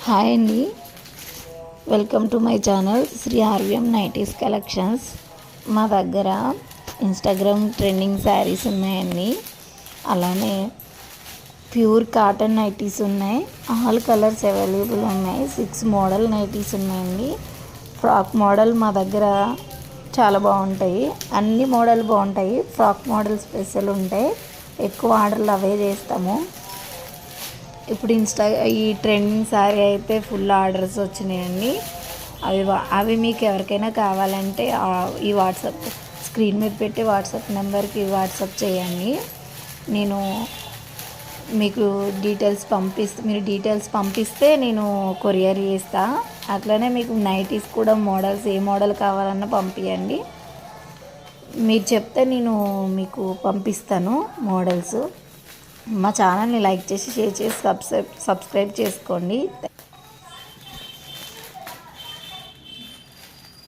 Hi అండి, welcome to my channel Sri RVM nighties collections. మా దగ్గర ఇన్స్టాగ్రామ్ ట్రెండింగ్ శారీస్ ఉన్నాయండి. అలానే ప్యూర్ కాటన్ నైటీస్ ఉన్నాయి. ఆల్ కలర్స్ అవైలబుల్ ఉన్నాయి. 6 మోడల్ నైటీస్ ఉన్నాయండి. ఫ్రాక్ మోడల్ మా దగ్గర చాలా బాగుంటాయి. అన్ని మోడల్ బాగుంటాయి. ఫ్రాక్ మోడల్ స్పెషల్ ఉంటాయి. ఎక్కువ ఆర్డర్లు అవే చేస్తాము. ఇప్పుడు ఈ ట్రెండింగ్ శారీ అయితే ఫుల్ ఆర్డర్స్ వచ్చినాయండి. అవి మీకు ఎవరికైనా కావాలంటే ఈ వాట్సాప్ స్క్రీన్ మీద పెట్టి వాట్సాప్ నెంబర్కి వాట్సాప్ చేయండి. నేను మీకు మీరు డీటెయిల్స్ పంపిస్తే నేను కొరియర్ చేస్తా. అట్లనే మీకు నైటీస్ కూడా మోడల్స్ ఏ మోడల్ కావాలన్నా పంపించండి. మీరు చెప్తే నేను మీకు పంపిస్తాను మోడల్స్. మా ఛానల్ని లైక్ చేసి షేర్ చేసి సబ్స్క్రైబ్ చేసుకోండి.